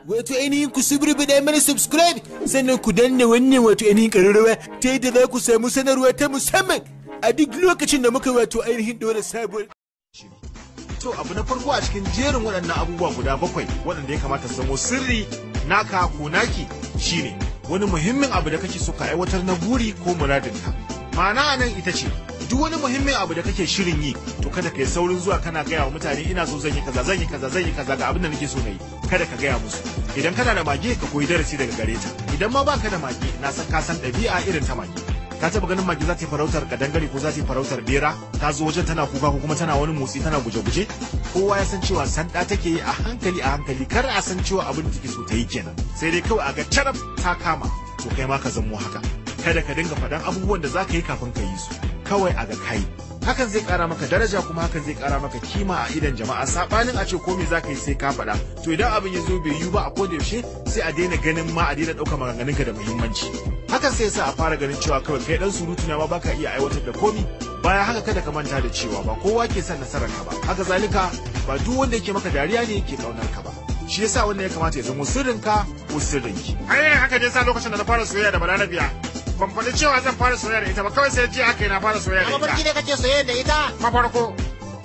Wato ainihin ku subribi mana subscribe sannan ku danna wannan wato ainihin ƙararrawa ta yadda za ku samu sanarwa ta musamman a duk lokacin da muka wato ainihin ɗora sabuwar. To abu na farko a cikin jerin waɗannan abubuwa guda 7 waɗanda ya kamata su zamo sirri naka ko naki shine wani muhimmin abu da kake so ka aiwatar na buri ko muradinka. Ma'ana nan ita ce duk wani muhimmin abu da kake shirin yi to kada ka yi saurin zuwa kana gaya wa mutane ina so zan yi kaza ga abin da nake so na yi, kada ka gaya musu. Idan kana da mage ka koyi darasi daga gare ta, idan ma baka da mage na san ka san ɗabi'a irin ta mage. Ka taba ganin mage za ta yi farautar kadangare ko za ta yi farautar bera ta zo wajen tana kuka ko kuma tana wani motsi tana guje-guje? Kowa ya san cewa sanda take yi a hankali kar a san cewa abin da take so ta yi kenan, sai dai kawai a ga carab ta kama. To kai ma ka zamo haka, kada ka dinga faɗan abubuwan da za ka yi kafin ka yi su, kawai a ga kai. Hakan zai kara maka daraja kuma hakan zai kara maka kima a idan jama'a, sabanin a ce komai za ka yi sai ka faɗa. To idan abin ya zo bai yi ba a koda yaushe sai a daina ganin ma a daina ɗaukar maganganunka da muhimmanci. Hakan sai sa a fara ganin cewa kawai kai dan surutu ne ma baka iya aiwatar da komi. Baya haka kada ka manta da cewa ba kowa ke son nasarar ka ba, haka zalika ba duk wanda yake maka dariya ne yake kaunar ka ba. Shi yasa wannan ya kamata ya zama sirrinka ko sirrinki. Ai haka dai sa lokacin da na fara soyayya da Balarabiya ban faɗi cewa zan fara soyayya da ita ba, kawai sai jiya aka yi na fara soyayya da ita. Amma barki ne kake soyayya da ita? Mafarko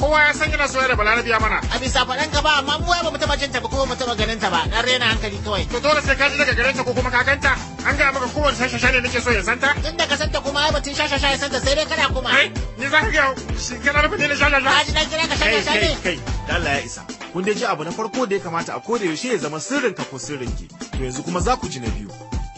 kowa ya san ina soyayya da Balarabiya mana. A bisa faɗan ka ba, amma mu ba mu taɓa jin ta ba ko mu taɓa ganin ta ba, dan rena hankali kawai. To dole sai ka ji daga gare ta ko kuma ka ganta? An gaya maka kowace shashasha ne nake so ya santa? Tun da ka santa kuma ai batun shashasha ya santa sai dai kana kuma. Ni za ka ga shi kana rufin ne shashasha? Ka ji dan kira ka shashasha ne? Kai, Allah ya isa. Kun dai ji abu na farko da ya kamata a koda yaushe ya zama sirrinka ko sirrinki. To yanzu kuma za ku ji na biyu.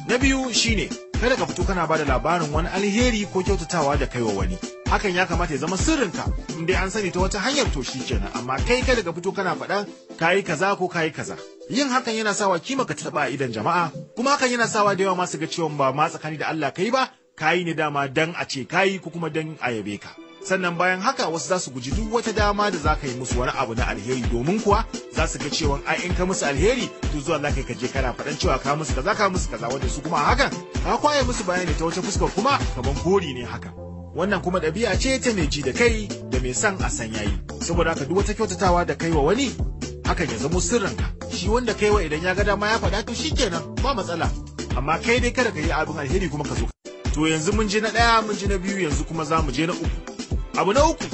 Na biyu shine kada ka fito kana bada labarin wani alheri ko kyautatawa da kaiwa wani. Hakan ya kamata ya zama sirrinka, in dai an sani ta wata hanyar to shi kenan, amma kai kada ka fito kana faɗan kayi kaza ko kayi kaza. Yin hakan yana sawa kima ka taɓa a idan jama'a, kuma hakan yana sawa da yawa masu ga cewa ba ma tsakani da Allah kai ba, kayi ne dama dan a ce kayi ko kuma dan a yabe ka. Sannan bayan haka wasu za su guji duk wata dama da za ka yi musu wani abu na alheri, domin kuwa za su ga cewa ai in ka musu alheri to zuwa za ka je kana faɗan cewa ka musu kaza wanda su kuma a hakan ka kwaye musu bayani ta wata fuskar kuma kaman gori ne haka. Wannan kuma ɗabi'a ce ta mai ji da kai da mai son a san yayi, saboda haka duk wata kyautatawa da kai wa wani hakan ya zamo sirrinka. Shi wanda kai wa idan ya ga dama ya faɗa to shikenan ba matsala, amma kai dai kada ka yi abin alheri kuma ka zo. To yanzu mun je na ɗaya mun je na biyu, yanzu kuma za mu je na uku. Abu na uku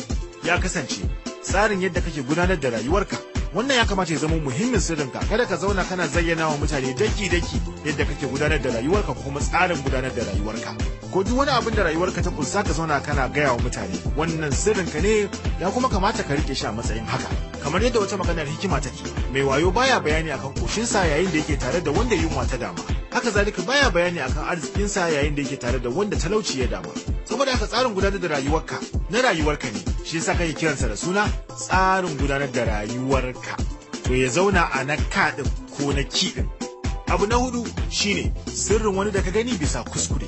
ya kasance tsarin yadda kake gudanar da rayuwarka. Wannan ya kamata ya zama muhimmin sirrinka, kada ka zauna kana zayyana wa mutane daki-daki yadda kake gudanar da rayuwarka ko kuma tsarin gudanar da rayuwarka. Ko duk wani abin da rayuwarka ta kunsa ka zauna kana gaya wa mutane wannan sirrinka ne, ya kuma kamata ka rike shi a matsayin haka. Kamar yadda wata maganar hikima take, mai wayo baya bayani akan koshinsa yayin da yake tare da wanda yunwa ta dama. Haka zalika baya bayani akan arzikinsa yayin da yake tare da wanda talauci ya dama. Saboda haka tsarin gudanar da rayuwarka na rayuwarka ne, shi yasa kake kiransa da suna tsarin gudanar da rayuwarka. To ya zauna a na ka din ko na ki din. Abu na hudu shine sirrin wani da ka gani bisa kuskure.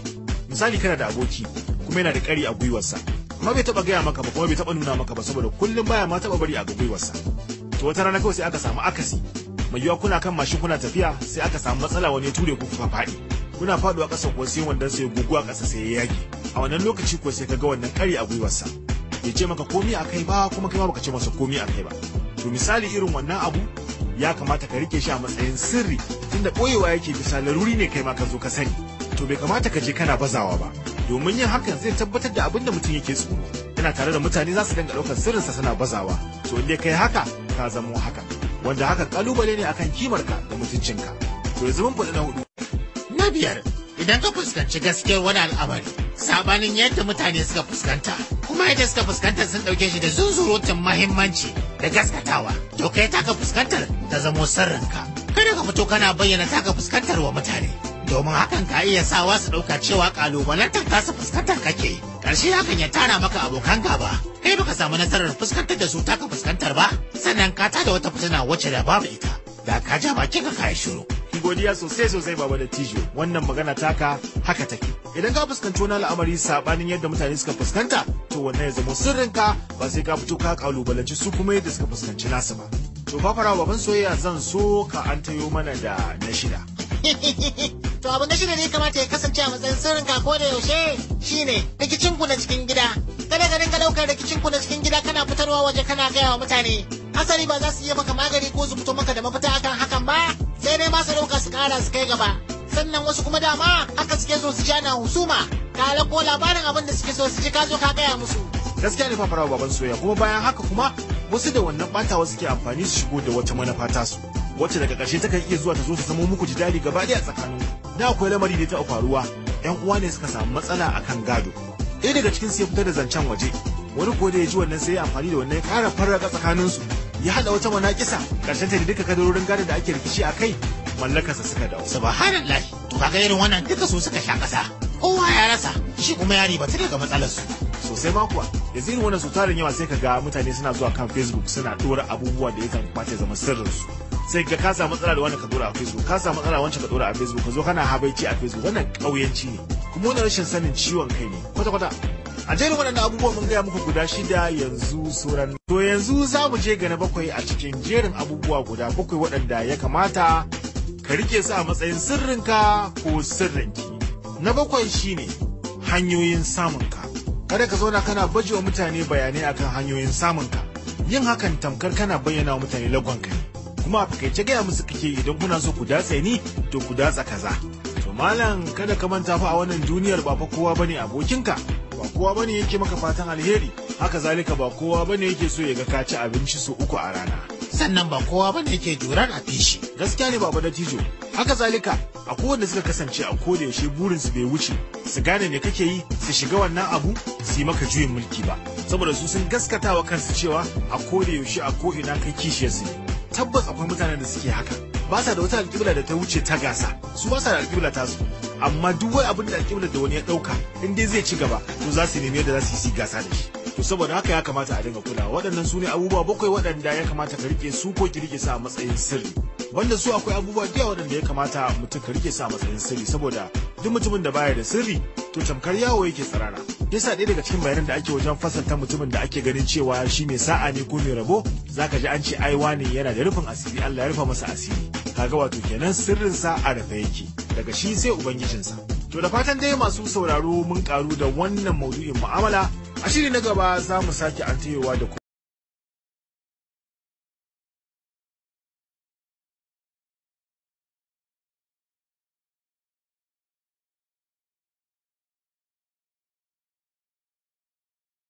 Misali kana da aboki kuma yana da ƙari a gwiwarsa, amma bai taba gaya maka ba kuma bai taba nuna maka ba saboda kullum baya ma taba bari a ga gwiwarsa. To wata rana kawai sai aka samu akasi, mai yiwa kuna kan mashin kuna tafiya sai aka samu matsala, wani ya ture ku kuka faɗi. Kuna faduwa ƙasa ko sai wanda sai gugu a ƙasa sai ya yage. A wannan lokaci ko sai ka ga wannan ƙari a gwiwarsa. Bai ce maka komi a kai ba kuma kai ma baka ce masa komi a kai ba. To misali irin wannan abu ya kamata ka rike shi a matsayin sirri, tunda ɓoyewa yake bisa laruri ne kai ma ka zo ka sani. To bai kamata ka je kana bazawa ba, domin yin hakan zai tabbatar da abin da mutum yake tsoro. Yana tare da mutane za su dinga ɗaukar sirrinsa suna bazawa. To in dai kai haka ka zamo haka, wanda haka kalubale ne akan kimarka da mutuncinka. To yanzu mun faɗi na hudu. Na biyar, idan ka fuskanci gaskiyar wani al'amari sabanin yadda mutane suka fuskanta, kuma yadda suka fuskanta sun ɗauke shi da zunzurutun mahimmanci da gaskatawa, to kai taka fuskantar ta zamo sirrinka. Kada ka fito kana bayyana taka fuskantar wa mutane, domin hakan ka iya sawa su ɗauka cewa ƙalubalantar tasu fuskantar kake. Ƙarshe hakan ya tara maka abokan gaba, kai baka samu nasarar fuskantar da su taka fuskantar ba, sannan ka tada wata fitina wacce da babu ita, da ka ja bakin ka kai shiru. Godiya sosai baba da tijo, wannan magana taka haka take. Idan ka fuskanci wani al'amari sabanin yadda mutane suka fuskanta, to wannan ya zama sirrinka, ba sai ka fito ka kalubalanci su kuma yadda suka fuskanci nasu ba. To fafara baban soyayya zan so ka an tayo mana da na shida. To abu na shida ne kamata ya kasance a matsayin sirrinka ko da yaushe shine rikicinku na cikin gida. Kada ka dinga ɗaukar rikicinku na cikin gida kana fitarwa waje kana gaya wa mutane. Asali ba za su iya maka magani ko su fito maka da mafita akan hakan ba. ƙara su kai gaba. Sannan wasu kuma dama haka suke so su jana husuma. Ka ko labarin abin da suke so su ji ka zo ka gaya musu. Gaskiya ne fa farawa baban soyayya, kuma bayan haka kuma wasu da wannan batawa suke amfani su shigo da wata manufa tasu, wacce daga ƙarshe takan iya zuwa ta zo ta zama muku jidali gaba ɗaya tsakanin. Da akwai lamari da ta faruwa, 'yan uwa ne suka samu matsala akan gado. Ɗaya daga cikin su ya fitar da zancen waje, wani ko da ya ji wannan sai ya amfani da wannan ya ƙara farraka tsakaninsu, ya haɗa wata manakisa, ƙarshen ta da duka kadarorin gado da ake rikici a kai mallakarsa suka dawo. Subhanallah, to kaga irin wannan duka su suka sha ƙasa. Kowa ya rasa, shi kuma ya riba daga matsalarsu. Sosai ma kuwa, yanzu irin wannan su tarin yawa sai ka ga mutane suna zuwa kan Facebook suna ɗora abubuwa da ya kamata ya zama sirrinsu. Sai ka samu matsala da wani ka ɗora a Facebook, ka samu matsala wancan ka ɗora a Facebook, ka zo kana habaici a Facebook, wannan ƙauyanci ne. Kuma wannan rashin sanin ciwon kai ne, kwata-kwata. A jerin waɗannan abubuwan mun gaya muku guda 6 yanzu sauran. To yanzu za mu je ga na 7 a cikin jerin abubuwa guda 7 waɗanda ya kamata ka rike su a matsayin sirrinka ko sirrinki. Na 7 shine hanyoyin samunka. Kada ka zauna kana baje wa mutane bayanai akan hanyoyin samunka. Yin hakan tamkar kana bayyana wa mutane lagonka ne. Kuma a fakaice gaya musu kake idan kuna so ku datse ni to ku datsa kaza. To malam kada ka manta fa a wannan duniyar ba fa kowa bane abokinka. Ba kowa bane yake maka fatan alheri. Haka zalika ba kowa bane yake so ya ga ka ci abinci so 3 a rana. Sannan ba kowa bane yake jurar a fishi. Gaskiya ne baba da tijo. Haka zalika a kowanne suka kasance a koda yaushe burinsu bai wuce su gane me kake yi su shiga wannan abu su yi maka juyin mulki ba, saboda su sun gaskata wa kansu cewa a koda yaushe a ko ina kai kishiyar su. Tabbas akwai mutanen da suke haka, ba sa da wata alƙibla da ta wuce ta gasa, su ba sa da alƙibla ta su, amma duk wani abin da alƙibla da wani ya ɗauka in dai zai ci gaba to za su nemi yadda za su yi gasa da shi. To saboda haka ya kamata a dinga kulawa. Waɗannan su ne abubuwa 7 waɗanda ya kamata ka rike su ko ki rike su a matsayin sirri. Banda su akwai abubuwa da waɗanda ya kamata mutum ka rike su a matsayin sirri, saboda duk mutumin da baya da sirri to tamkar yawo yake tsirara. Yasa ɗaya daga cikin bayanan da ake wajen fasalta mutumin da ake ganin cewa shi mai sa'a ne ko mai rabo, zaka ji an ce ai wane yana da rufin asiri, Allah ya rufa masa asiri. Kaga wato kenan sirrin sa a rufe yake, daga shi sai ubangijinsa. To da fatan dai masu sauraro mun karu da wannan maudu'in mu'amala. A shiri na gaba za mu sake antayewa da ku